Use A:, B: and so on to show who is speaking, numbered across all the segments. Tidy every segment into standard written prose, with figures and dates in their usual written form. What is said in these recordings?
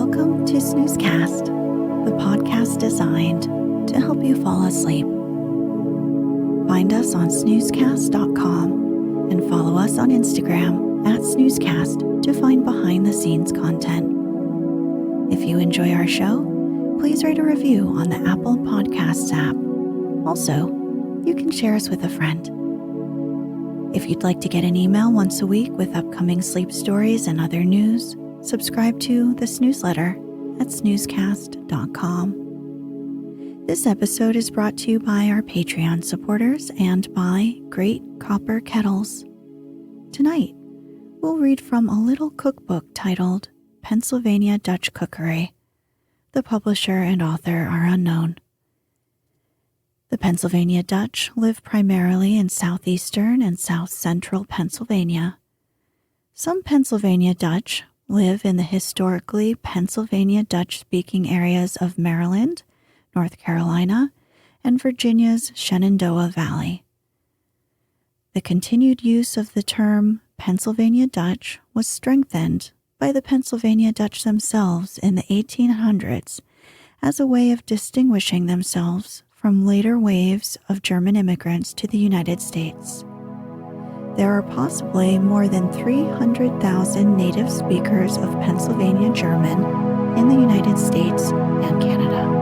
A: Welcome to Snoozecast, the podcast designed to help you fall asleep. Find us on snoozecast.com and follow us on Instagram at Snoozecast to find behind-the-scenes content. If you enjoy our show, please write a review on the Apple Podcasts app. Also, you can share us with a friend. If you'd like to get an email once a week with upcoming sleep stories and other news, subscribe to the Snoozeletter at snoozecast.com. This episode is brought to you by our Patreon supporters and by Great Copper Kettles. Tonight, we'll read from a little cookbook titled Pennsylvania Dutch Cookery. The publisher and author are unknown. The Pennsylvania Dutch live primarily in southeastern and south-central Pennsylvania. Some Pennsylvania Dutch live in the historically Pennsylvania Dutch-speaking areas of Maryland, North Carolina, and Virginia's Shenandoah Valley. The continued use of the term Pennsylvania Dutch was strengthened by the Pennsylvania Dutch themselves in the 1800s as a way of distinguishing themselves from later waves of German immigrants to the United States. There are possibly more than 300,000 native speakers of Pennsylvania German in the United States and Canada.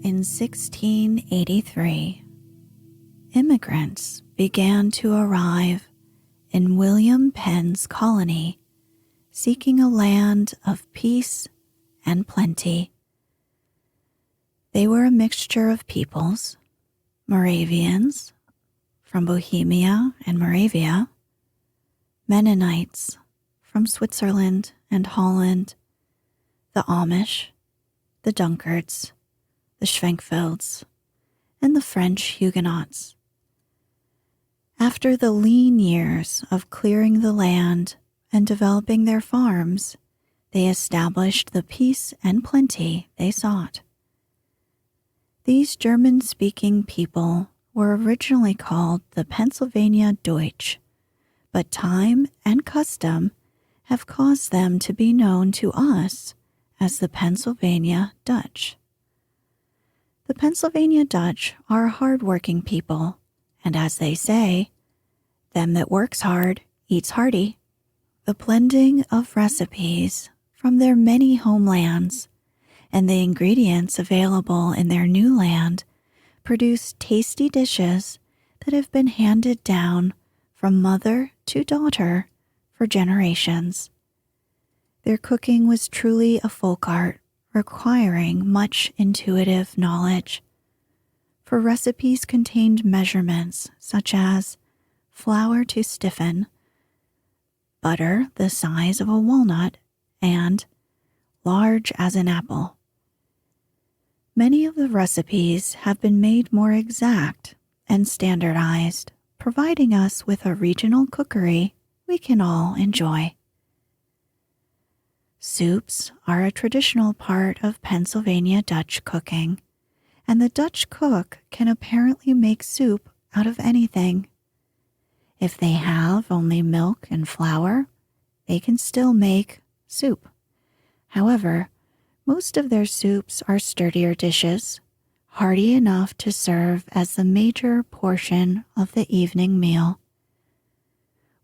A: In 1683, immigrants began to arrive in William Penn's colony, seeking a land of peace and plenty. They were a mixture of peoples: Moravians from Bohemia and Moravia, Mennonites from Switzerland and Holland, the Amish, the Dunkards, the Schwenkfelds, and the French Huguenots. After the lean years of clearing the land and developing their farms, they established the peace and plenty they sought. These German-speaking people were originally called the Pennsylvania Deutsch, but time and custom have caused them to be known to us as the Pennsylvania Dutch. The Pennsylvania Dutch are a hard-working people, and as they say, them that works hard eats hearty. The blending of recipes from their many homelands and the ingredients available in their new land produce tasty dishes that have been handed down from mother to daughter for generations. Their cooking was truly a folk art, requiring much intuitive knowledge, for recipes contained measurements such as flour to stiffen, butter the size of a walnut, and large as an apple. Many of the recipes have been made more exact and standardized, providing us with a regional cookery we can all enjoy. Soups are a traditional part of Pennsylvania Dutch cooking, and the Dutch cook can apparently make soup out of anything. If they have only milk and flour, they can still make soup. However, most of their soups are sturdier dishes, hearty enough to serve as the major portion of the evening meal.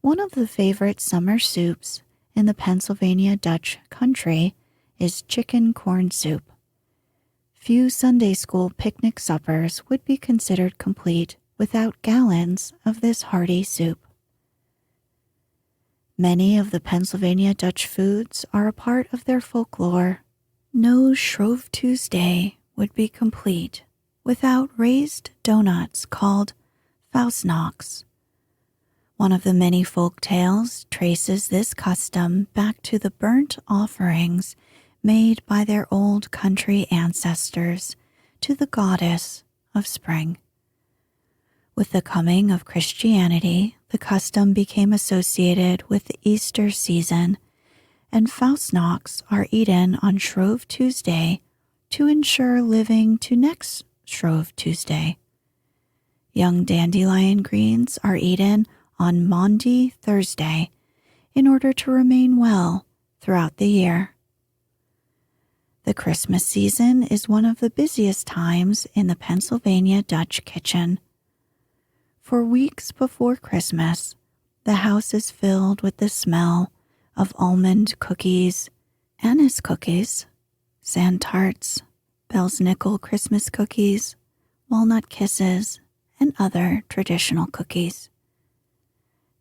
A: One of the favorite summer soups in the Pennsylvania Dutch country is chicken corn soup. Few Sunday school picnic suppers would be considered complete without gallons of this hearty soup. Many of the Pennsylvania Dutch foods are a part of their folklore. No Shrove Tuesday would be complete without raised donuts called Faustnox. One of the many folk tales traces this custom back to the burnt offerings made by their old country ancestors to the goddess of spring. With the coming of Christianity, the custom became associated with the Easter season, and Faustnox are eaten on Shrove Tuesday to ensure living to next Shrove Tuesday. Young dandelion greens are eaten on Maundy Thursday in order to remain well throughout the year. The Christmas season is one of the busiest times in the Pennsylvania Dutch kitchen. For weeks before Christmas, the house is filled with the smell of almond cookies, anise cookies, sand tarts, Bell's Nickel Christmas cookies, walnut kisses, and other traditional cookies.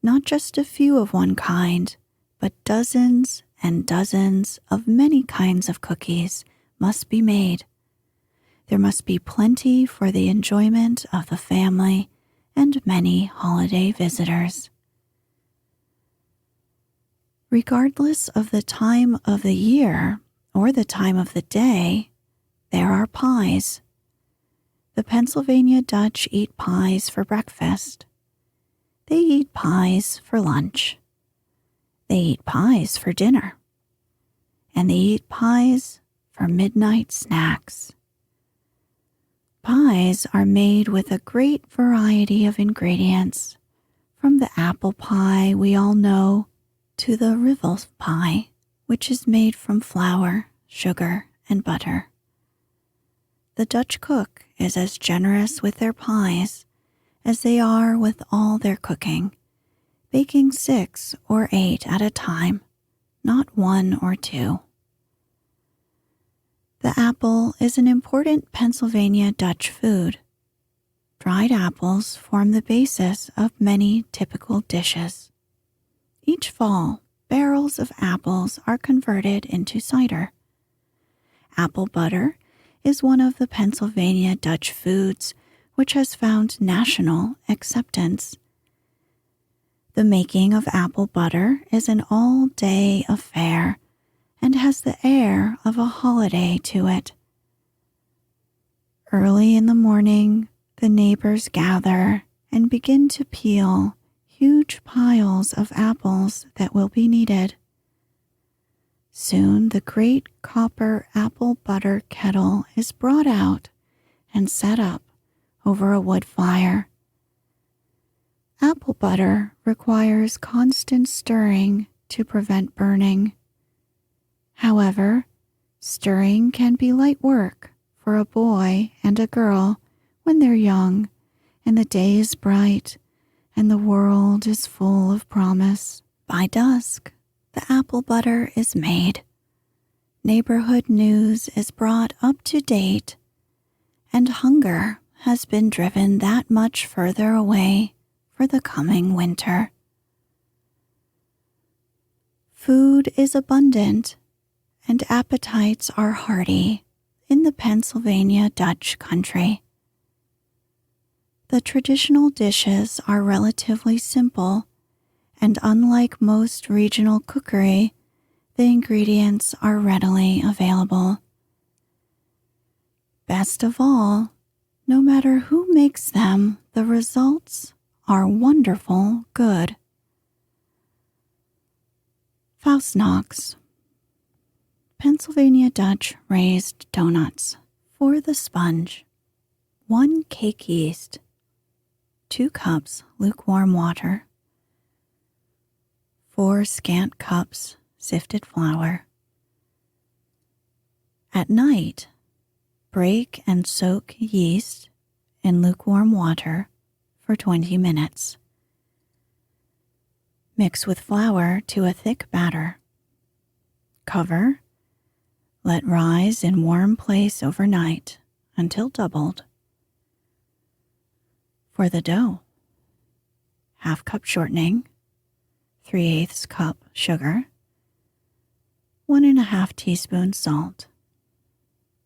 A: Not just a few of one kind, but dozens and dozens of many kinds of cookies must be made. There must be plenty for the enjoyment of the family and many holiday visitors. Regardless of the time of the year or the time of the day, there are pies. The Pennsylvania Dutch eat pies for breakfast. They eat pies for lunch. They eat pies for dinner. And they eat pies for midnight snacks. Pies are made with a great variety of ingredients, from the apple pie we all know to the rivel pie, which is made from flour, sugar, and butter. The Dutch cook is as generous with their pies as they are with all their cooking, baking 6 or 8 at a time, not 1 or 2. The apple is an important Pennsylvania Dutch food. Dried apples form the basis of many typical dishes. Each fall, barrels of apples are converted into cider. Apple butter is one of the Pennsylvania Dutch foods which has found national acceptance. The making of apple butter is an all-day affair and has the air of a holiday to it. Early in the morning, the neighbors gather and begin to peel huge piles of apples that will be needed. Soon the great copper apple butter kettle is brought out and set up over a wood fire. Apple butter requires constant stirring to prevent burning. However, stirring can be light work for a boy and a girl when they're young and the day is bright and the world is full of promise. By dusk, the apple butter is made. Neighborhood news is brought up to date, and hunger has been driven that much further away for the coming winter. Food is abundant, and appetites are hearty in the Pennsylvania Dutch country. The traditional dishes are relatively simple, and unlike most regional cookery, the ingredients are readily available. Best of all, no matter who makes them, the results are wonderful good. Faustnox. Pennsylvania Dutch raised donuts. For the sponge, 1 cake yeast, 2 cups lukewarm water, 4 scant cups sifted flour. At night, break and soak yeast in lukewarm water for 20 minutes. Mix with flour to a thick batter. Cover. Let rise in warm place overnight until doubled. For the dough, 1/2 cup shortening, 3/8 cup sugar, 1 1/2 teaspoon salt,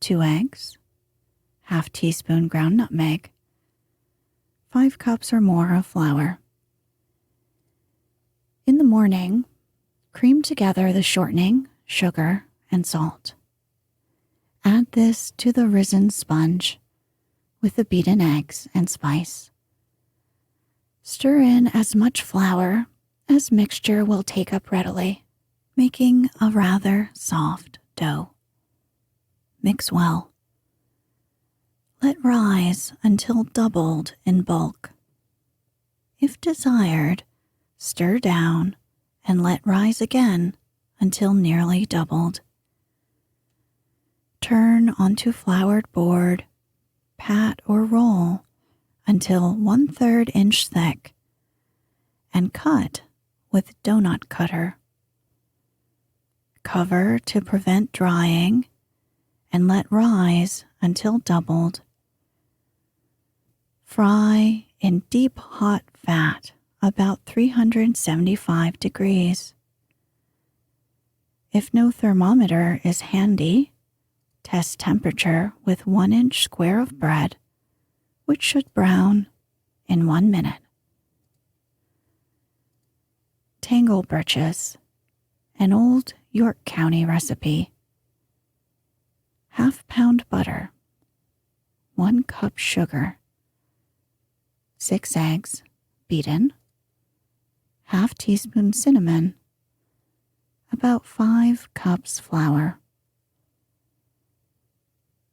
A: 2 eggs, 1/2 teaspoon ground nutmeg, 5 cups or more of flour. In the morning, cream together the shortening, sugar, and salt. Add this to the risen sponge with the beaten eggs and spice. Stir in as much flour as mixture will take up readily, making a rather soft dough. Mix well. Let rise until doubled in bulk. If desired, stir down and let rise again until nearly doubled. Turn onto floured board, pat or roll until 1/3 inch thick, and cut with donut cutter. Cover to prevent drying and let rise until doubled. Fry in deep hot fat about 375 degrees. If no thermometer is handy, test temperature with 1 inch square of bread, which should brown in 1 minute. Tangle birches, an old York County recipe. 1/2 pound butter, 1 cup sugar, 6 eggs, beaten, 1/2 teaspoon cinnamon, about 5 cups flour.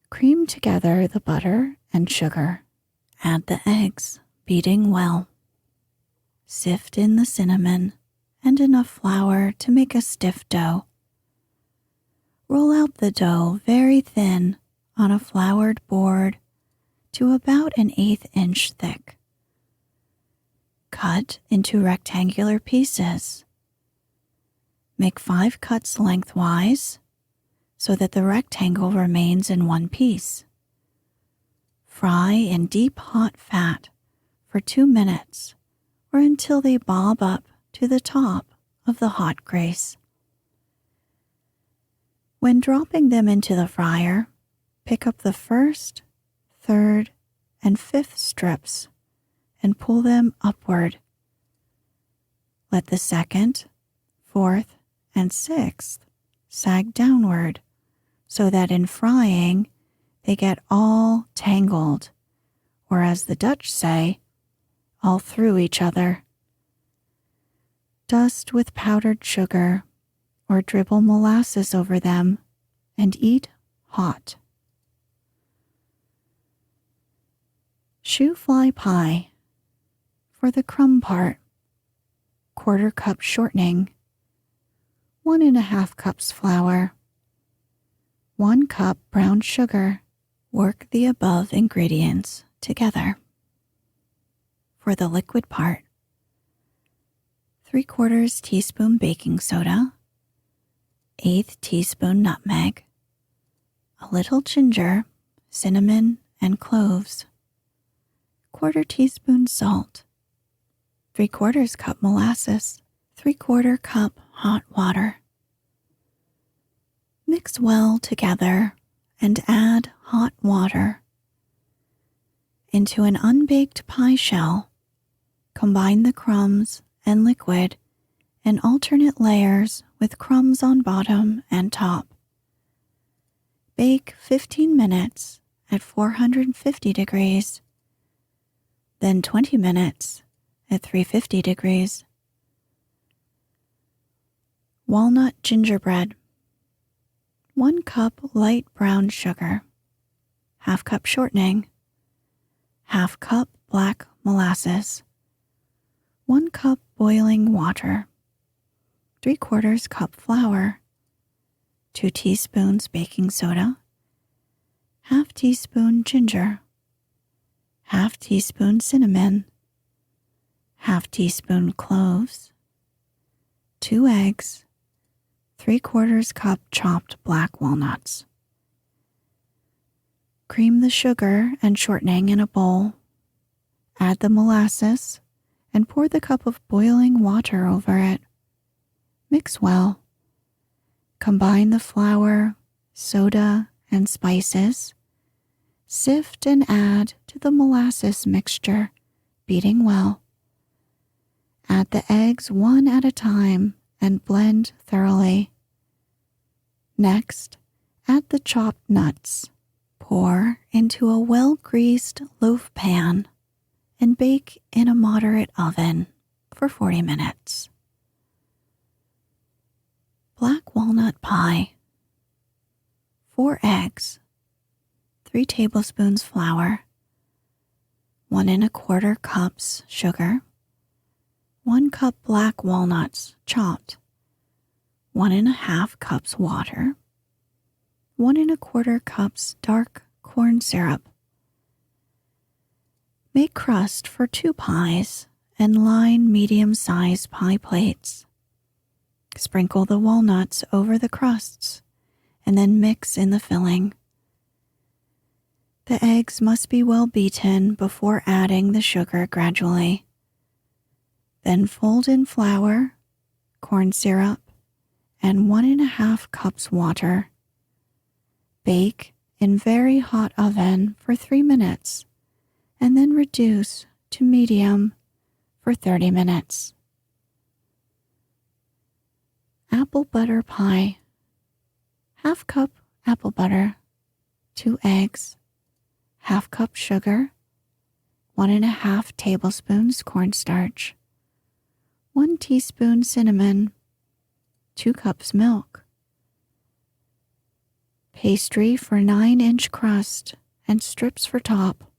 A: Cream together the butter and sugar. Add the eggs, beating well. Sift in the cinnamon and enough flour to make a stiff dough. Roll out the dough very thin on a floured board to about 1/8 inch thick. Cut into rectangular pieces. Make 5 cuts lengthwise so that the rectangle remains in one piece. Fry in deep hot fat for 2 minutes or until they bob up to the top of the hot grease. When dropping them into the fryer, pick up the first, third, and fifth strips and pull them upward. Let the second, fourth, and sixth sag downward so that in frying they get all tangled, or as the Dutch say, all through each other. Dust with powdered sugar or dribble molasses over them and eat hot. Shoe fly pie. For the crumb part, 1/4 cup shortening, 1½ cups flour, 1 cup brown sugar. Work the above ingredients together. For the liquid part, 3/4 teaspoon baking soda, 1/8 teaspoon nutmeg, a little ginger, cinnamon, and cloves, 1/4 teaspoon salt, 3/4 cup molasses, 3/4 cup hot water. Mix well together and add hot water. Into an unbaked pie shell, combine the crumbs and liquid in alternate layers with crumbs on bottom and top. Bake 15 minutes at 450 degrees, then 20 minutes at 350 degrees. Walnut gingerbread. 1 cup light brown sugar, 1/2 cup shortening, 1/2 cup black molasses, 1 cup boiling water, 3/4 cup flour, 2 teaspoons baking soda, 1/2 teaspoon ginger, 1/2 teaspoon cinnamon, 1/2 teaspoon cloves, 2 eggs, 3/4 cup chopped black walnuts. Cream the sugar and shortening in a bowl. Add the molasses and pour the cup of boiling water over it. Mix well. Combine the flour, soda, and spices Sift and add to the molasses mixture, beating well. Add the eggs one at a time and blend thoroughly. Next, add the chopped nuts. Pour into a well-greased loaf pan and bake in a moderate oven for 40 minutes. Black walnut pie. 4 eggs, 3 tablespoons flour, 1 1/4 cups sugar, 1 cup black walnuts chopped, 1 1/2 cups water, 1 1/4 cups dark corn syrup. Make crust for 2 pies and line medium-sized pie plates. Sprinkle the walnuts over the crusts and then mix in the filling. The eggs must be well beaten before adding the sugar gradually. Then fold in flour, corn syrup, and 1 1/2 cups water. Bake in very hot oven for 3 minutes and then reduce to medium for 30 minutes. Apple butter pie. 1/2 cup apple butter, 2 eggs, 1/2 cup sugar, 1 1/2 tablespoons cornstarch, 1 teaspoon cinnamon, 2 cups milk. Pastry for 9-inch crust and strips for top.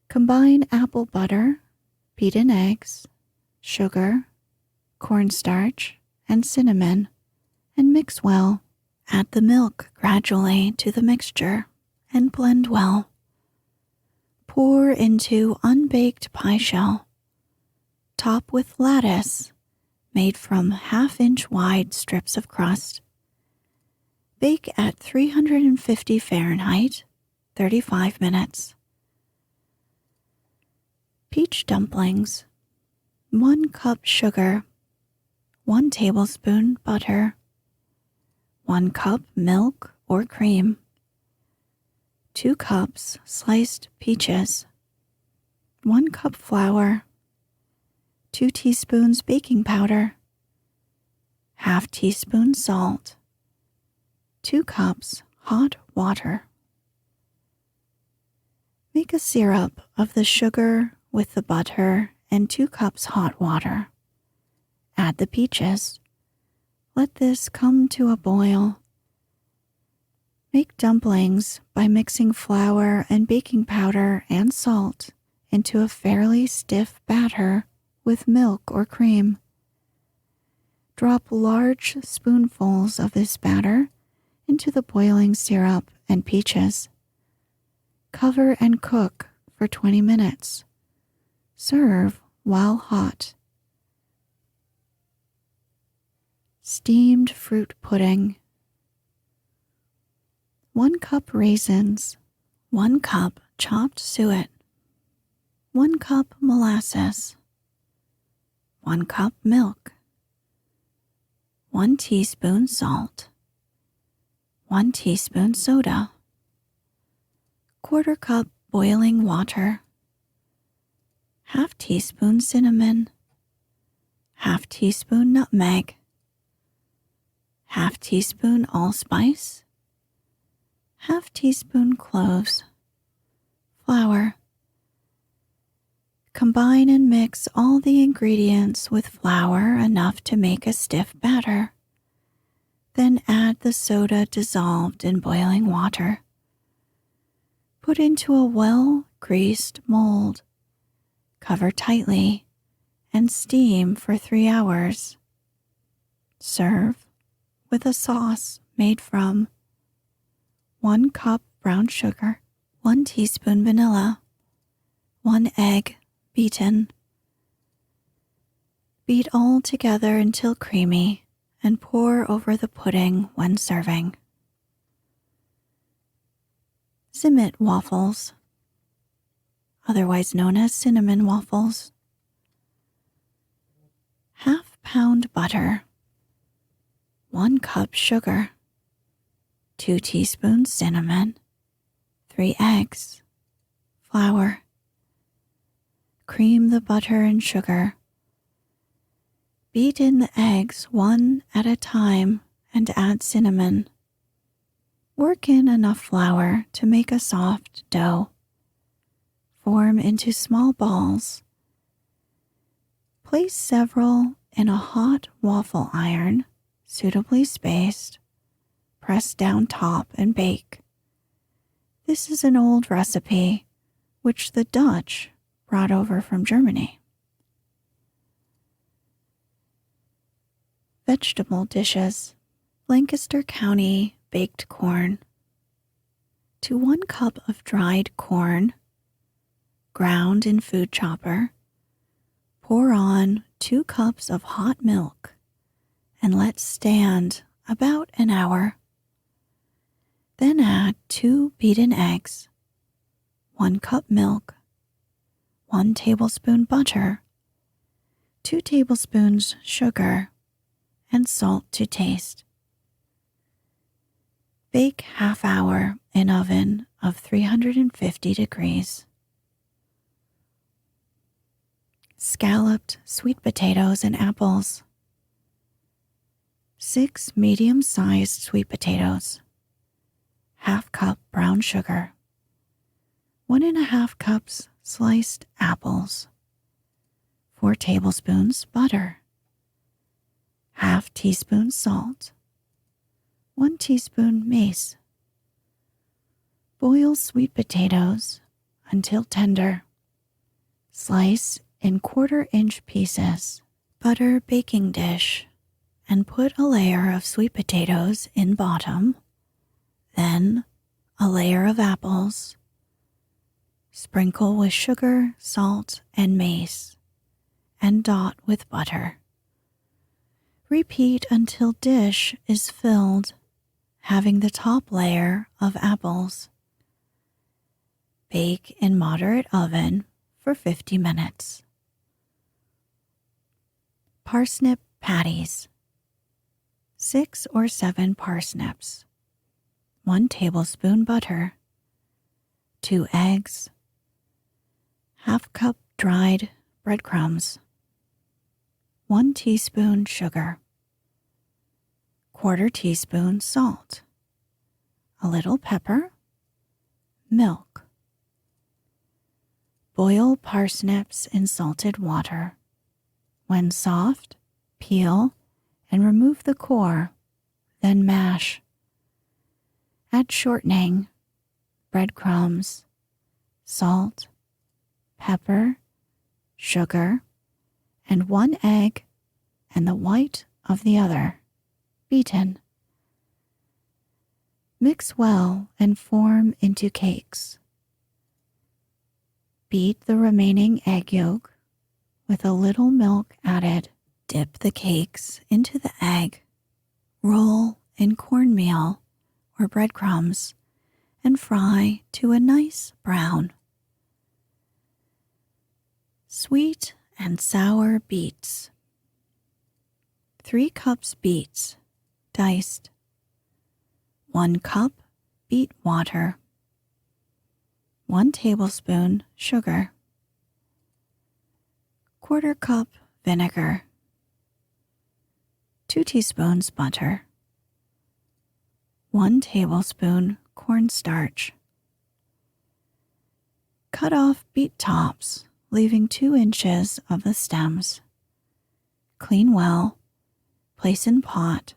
A: Combine apple butter, beaten eggs, sugar, cornstarch, and cinnamon, and mix well. Add the milk gradually to the mixture and blend well. Pour into unbaked pie shell. Top with lattice made from 1/2-inch wide strips of crust. Bake at 350 Fahrenheit, 35 minutes. Peach dumplings. 1 cup sugar, 1 tablespoon butter, 1 cup milk or cream, 2 cups sliced peaches, 1 cup flour, 2 teaspoons baking powder, 1/2 teaspoon salt, 2 cups hot water. Make a syrup of the sugar with the butter and 2 cups hot water. Add the peaches. Let this come to a boil. Make dumplings by mixing flour and baking powder and salt into a fairly stiff batter with milk or cream. Drop large spoonfuls of this batter into the boiling syrup and peaches. Cover and cook for 20 minutes. Serve while hot. Steamed fruit pudding. 1 cup raisins, 1 cup chopped suet, 1 cup molasses, 1 cup milk, 1 teaspoon salt, 1 teaspoon soda, 1/4 cup boiling water, 1/2 teaspoon cinnamon, 1/2 teaspoon nutmeg, 1/2 teaspoon allspice, 1/2 teaspoon cloves, flour. Combine and mix all the ingredients with flour enough to make a stiff batter. Then add the soda dissolved in boiling water. Put into a well-greased mold. Cover tightly and steam for 3 hours. Serve with a sauce made from 1 cup brown sugar, 1 teaspoon vanilla, 1 egg beaten. Beat all together until creamy and pour over the pudding when serving. Zimmet waffles, otherwise known as cinnamon waffles. 1/2 pound butter, 1 cup sugar, 2 teaspoons cinnamon, 3 eggs, flour. Cream the butter and sugar. Beat in the eggs one at a time and add cinnamon. Work in enough flour to make a soft dough. Form into small balls. Place several in a hot waffle iron, suitably spaced. Press down top and bake. This is an old recipe, which the Dutch brought over from Germany. Vegetable dishes. Lancaster County baked corn. To 1 cup of dried corn, ground in food chopper, pour on 2 cups of hot milk and let stand about an hour. Then add 2 beaten eggs, 1 cup milk, 1 tablespoon butter, 2 tablespoons sugar, and salt to taste. Bake half hour in oven of 350 degrees. Scalloped sweet potatoes and apples. 6 medium-sized sweet potatoes. Half cup brown sugar. 1½ cups sliced apples. 4 tablespoons butter. Half teaspoon salt. 1 teaspoon mace. Boil sweet potatoes until tender. Slice in 1/4-inch pieces. Butter baking dish and put a layer of sweet potatoes in bottom, then a layer of apples. Sprinkle with sugar, salt, and mace, and dot with butter. Repeat until dish is filled, having the top layer of apples. Bake in moderate oven for 50 minutes. Parsnip patties. 6 or 7 parsnips. 1 tablespoon butter. 2 eggs. Half cup dried breadcrumbs. 1 teaspoon sugar. 1/4 teaspoon salt. A little pepper. Milk. Boil parsnips in salted water. When soft, peel and remove the core, then mash. Add shortening, breadcrumbs, salt, pepper, sugar, and 1 egg and the white of the other, beaten. Mix well and form into cakes. Beat the remaining egg yolk with a little milk added. Dip the cakes into the egg. Roll in cornmeal or breadcrumbs and fry to a nice brown. Sweet and sour beets. 3 cups beets, diced. 1 cup beet water. 1 tablespoon sugar. 1/4 cup vinegar. 2 teaspoons butter. 1 tablespoon cornstarch. Cut off beet tops, leaving 2 inches of the stems. Clean well, place in pot,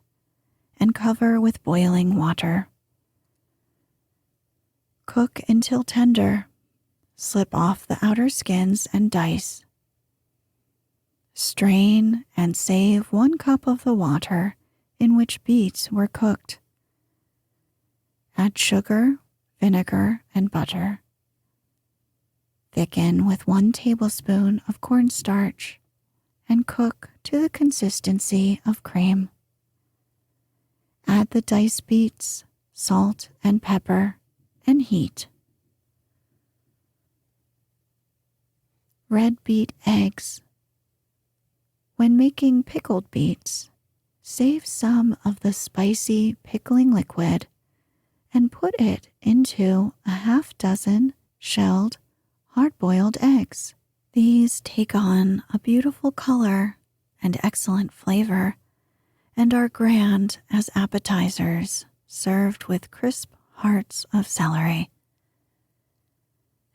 A: and cover with boiling water. Cook until tender. Slip off the outer skins and dice. Strain and save 1 cup of the water in which beets were cooked. Add sugar, vinegar, and butter. Thicken with 1 tablespoon of cornstarch and cook to the consistency of cream. Add the diced beets, salt, and pepper, and heat. Red beet eggs. When making pickled beets, save some of the spicy pickling liquid and put it into a half dozen shelled, hard-boiled eggs. These take on a beautiful color and excellent flavor and are grand as appetizers served with crisp hearts of celery.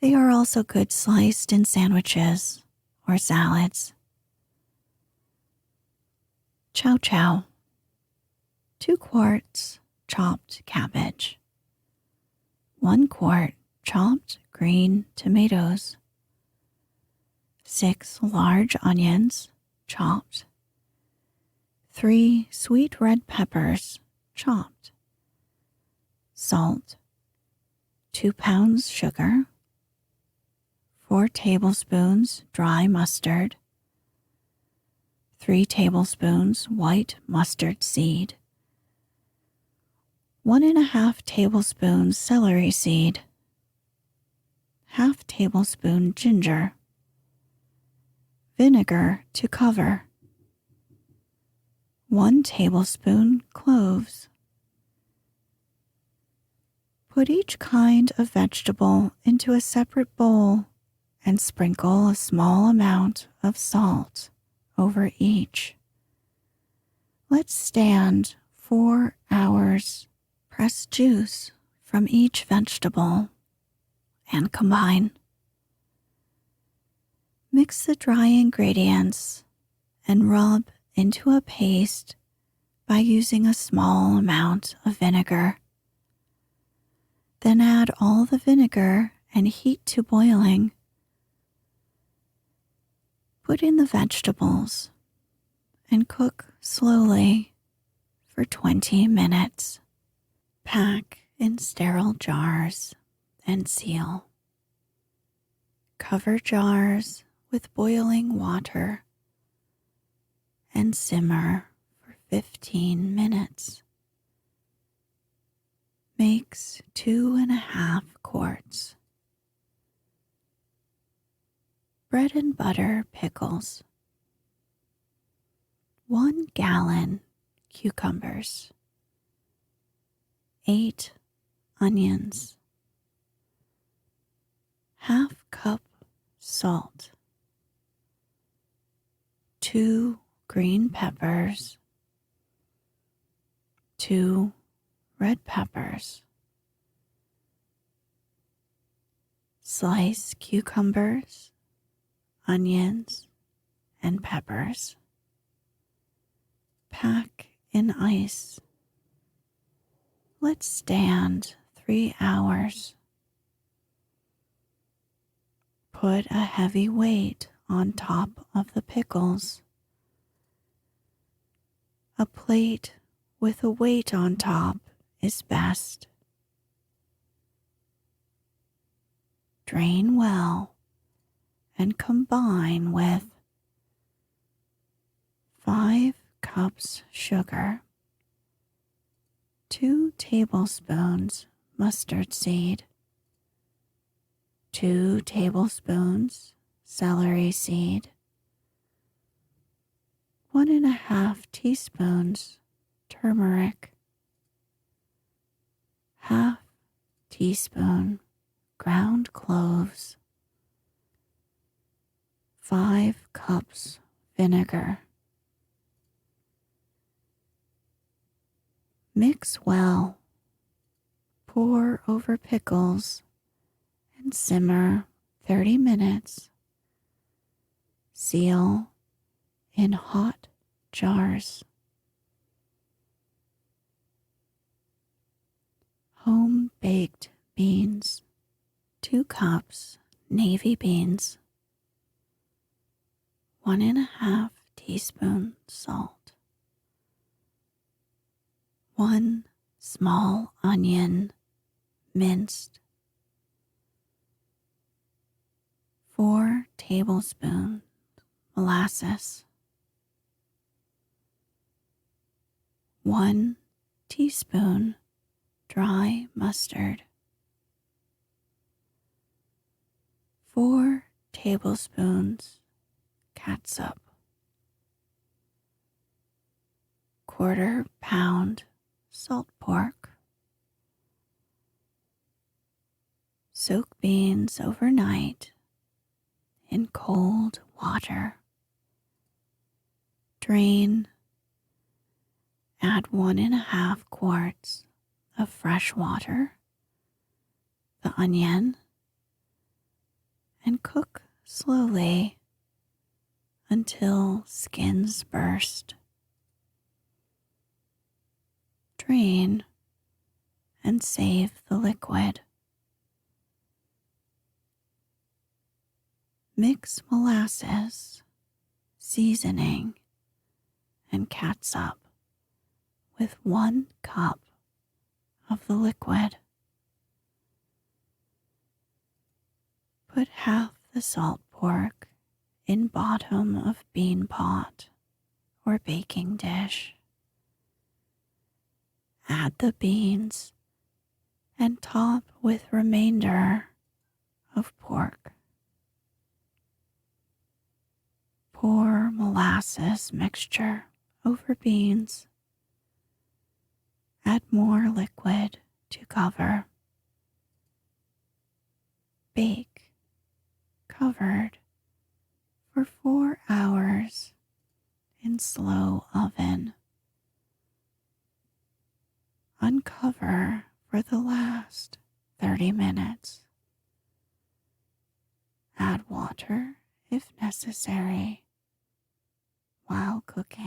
A: They are also good sliced in sandwiches or salads. Chow Chow. 2 quarts chopped cabbage. 1 quart chopped green tomatoes. 6 large onions, chopped. 3 sweet red peppers, chopped. Salt. 2 pounds sugar. 4 tablespoons dry mustard. 3 tablespoons white mustard seed. 1½ tablespoons celery seed. Half tablespoon ginger. Vinegar to cover. 1 tablespoon cloves. Put each kind of vegetable into a separate bowl and sprinkle a small amount of salt over each. Let stand 4 hours. Press juice from each vegetable and combine. Mix the dry ingredients and rub into a paste by using a small amount of vinegar. Then add all the vinegar and heat to boiling. Put in the vegetables and cook slowly for 20 minutes. Pack in sterile jars and seal. Cover jars with boiling water and simmer for 15 minutes. Makes 2½ quarts. Bread and butter pickles. 1 gallon cucumbers. 8 onions. ½ cup salt. 2 green peppers. 2 red peppers. Slice cucumbers, onions, and peppers. Pack in ice. Let stand 3 hours. Put a heavy weight on top of the pickles. A plate with a weight on top is best. Drain well and combine with 5 cups sugar, 2 tablespoons mustard seed, 2 tablespoons celery seed, 1½ teaspoons turmeric, ½ teaspoon ground cloves, 5 cups vinegar. Mix well, pour over pickles, and simmer 30 minutes. Seal in hot jars. Home-baked beans. 2 cups navy beans. 1½ teaspoon salt. 1 small onion, minced. 4 tablespoons molasses. 1 teaspoon dry mustard. 4 tablespoons catsup. 1/4 pound salt pork. Soak beans overnight in cold water. Drain. Add 1.5 quarts of fresh water, the onion, and cook slowly until skins burst. Drain and save the liquid. Mix molasses, seasoning, and catsup with 1 cup of the liquid. Put half the salt pork in bottom of bean pot or baking dish. Add the beans and top with remainder of pork. Pour molasses mixture over beans. Add more liquid to cover. Bake, covered, for 4 hours in slow oven. Uncover for the last 30 minutes. Add water if necessary while cooking.